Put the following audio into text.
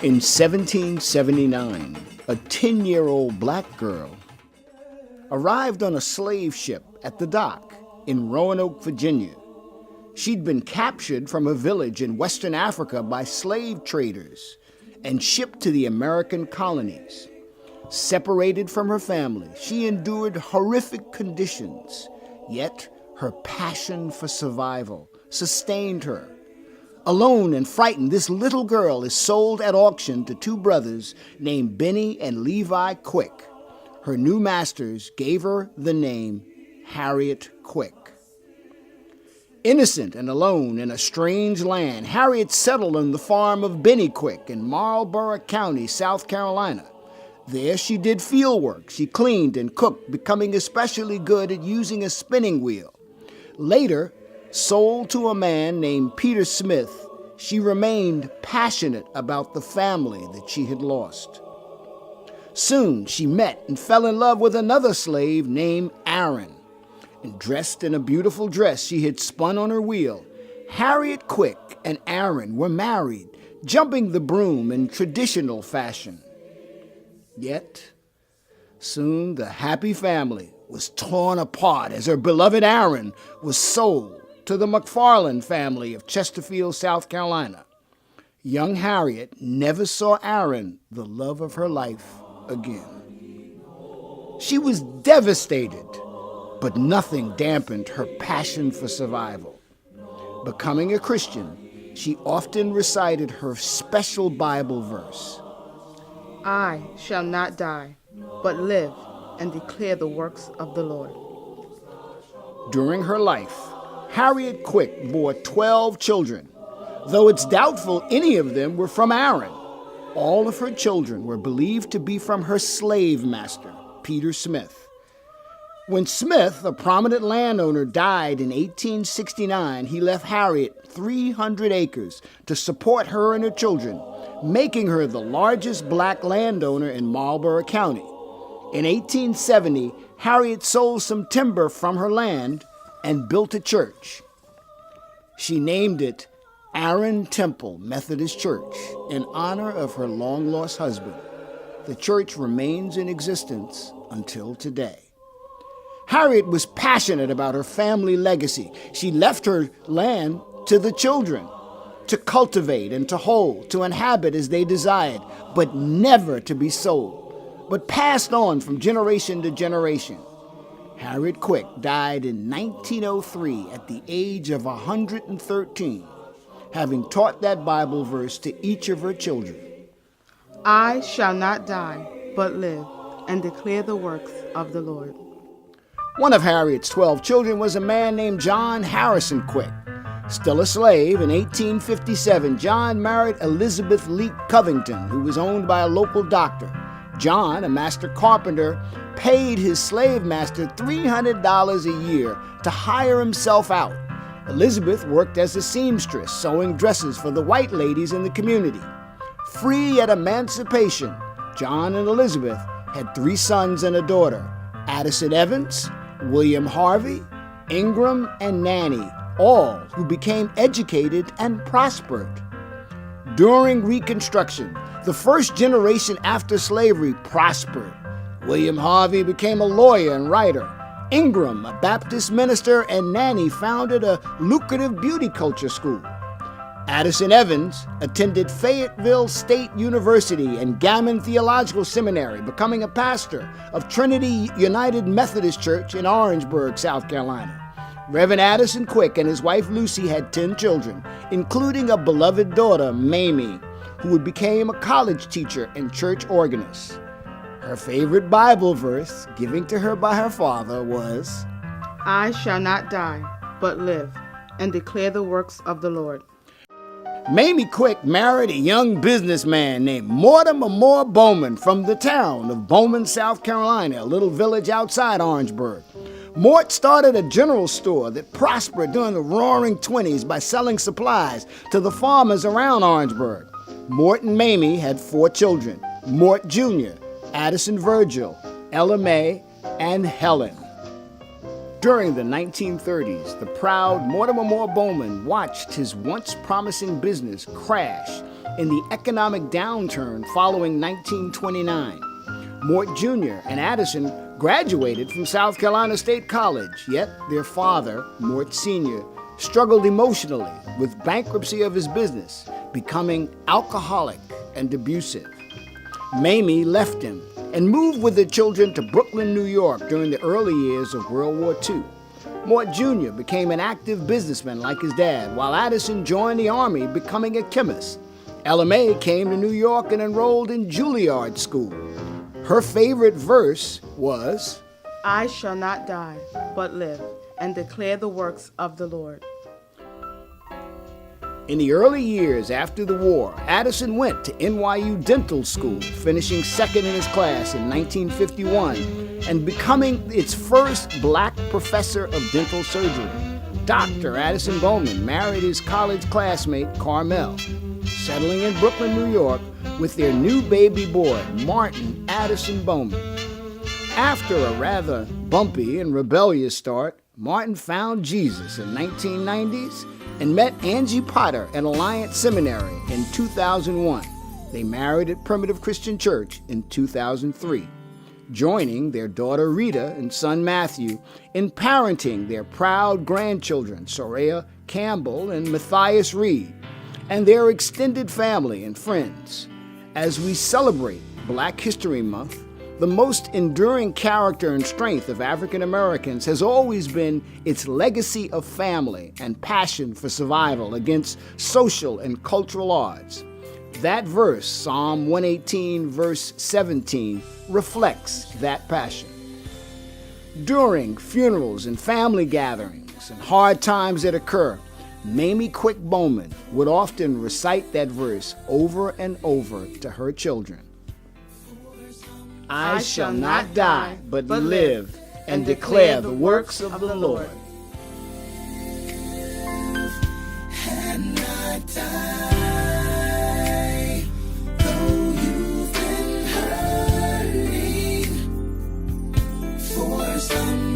In 1779, a 10-year-old black girl arrived on a slave ship at the dock in Roanoke, Virginia. She'd been captured from a village in Western Africa by slave traders and shipped to the American colonies. Separated from her family, she endured horrific conditions, yet her passion for survival sustained her. Alone and frightened, this little girl is sold at auction to two brothers named Benny and Levi Quick. Her new masters gave her the name Harriet Quick. Innocent and alone in a strange land, Harriet settled on the farm of Benny Quick in Marlborough County, South Carolina. There she did field work. She cleaned and cooked, becoming especially good at using a spinning wheel. Later, sold to a man named Peter Smith, she remained passionate about the family that she had lost. Soon she met and fell in love with another slave named Aaron. And dressed in a beautiful dress she had spun on her wheel, Harriet Quick and Aaron were married, jumping the broom in traditional fashion. Yet, soon the happy family was torn apart as her beloved Aaron was sold to the McFarland family of Chesterfield, South Carolina. Young Harriet never saw Aaron, the love of her life, again. She was devastated, but nothing dampened her passion for survival. Becoming a Christian, she often recited her special Bible verse. I shall not die, but live and declare the works of the Lord. During her life, Harriet Quick bore 12 children, though it's doubtful any of them were from Aaron. All of her children were believed to be from her slave master, Peter Smith. When Smith, a prominent landowner, died in 1869, he left Harriet 300 acres to support her and her children, making her the largest black landowner in Marlborough County. In 1870, Harriet sold some timber from her land and built a church. She named it Aaron Temple Methodist Church in honor of her long-lost husband. The church remains in existence until today. Harriet was passionate about her family legacy. She left her land to the children to cultivate and to hold, to inhabit as they desired, but never to be sold, but passed on from generation to generation. Harriet Quick died in 1903 at the age of 113, having taught that Bible verse to each of her children. I shall not die, but live and declare the works of the Lord. One of Harriet's 12 children was a man named John Harrison Quick. Still a slave, in 1857, John married Elizabeth Leake Covington, who was owned by a local doctor. John, a master carpenter, paid his slave master $300 a year to hire himself out. Elizabeth worked as a seamstress, sewing dresses for the white ladies in the community. Free at emancipation, John and Elizabeth had 3 sons and a daughter, Addison Evans, William Harvey, Ingram, and Nanny, all who became educated and prospered. During Reconstruction, the first generation after slavery prospered. William Harvey became a lawyer and writer. Ingram, a Baptist minister, and Nanny founded a lucrative beauty culture school. Addison Evans attended Fayetteville State University and Gammon Theological Seminary, becoming a pastor of Trinity United Methodist Church in Orangeburg, South Carolina. Reverend Addison Quick and his wife Lucy had 10 children, including a beloved daughter, Mamie, who became a college teacher and church organist. Her favorite Bible verse, given to her by her father, was, I shall not die, but live and declare the works of the Lord. Mamie Quick married a young businessman named Mortimer Moore Bowman from the town of Bowman, South Carolina, a little village outside Orangeburg. Mort started a general store that prospered during the roaring 20s by selling supplies to the farmers around Orangeburg. Mort and Mamie had 4 children, Mort Jr., Addison Virgil, Ella Mae, and Helen. During the 1930s, the proud Mortimer Moore Bowman watched his once promising business crash in the economic downturn following 1929. Mort Jr. and Addison graduated from South Carolina State College, yet their father, Mort Sr., struggled emotionally with bankruptcy of his business, becoming alcoholic and abusive. Mamie left him and moved with the children to Brooklyn, New York during the early years of World War II. Mort Jr. became an active businessman like his dad, while Addison joined the Army, becoming a chemist. Ella May came to New York and enrolled in Juilliard School. Her favorite verse was, I shall not die, but live, and declare the works of the Lord. In the early years after the war, Addison went to NYU Dental School, finishing second in his class in 1951 and becoming its first black professor of dental surgery. Dr. Addison Bowman married his college classmate, Carmel, settling in Brooklyn, New York, with their new baby boy, Martin Addison Bowman. After a rather bumpy and rebellious start, Martin found Jesus in 1990s and met Angie Potter at Alliance Seminary in 2001. They married at Primitive Christian Church in 2003, joining their daughter Rita and son Matthew in parenting their proud grandchildren, Soraya Campbell and Matthias Reed, and their extended family and friends. As we celebrate Black History Month, the most enduring character and strength of African Americans has always been its legacy of family and passion for survival against social and cultural odds. That verse, Psalm 118, verse 17, reflects that passion. During funerals and family gatherings and hard times that occur, Mamie Quick Bowman would often recite that verse over and over to her children. I shall not die, but live and declare the works of the Lord. And not die, though you've been hurting for some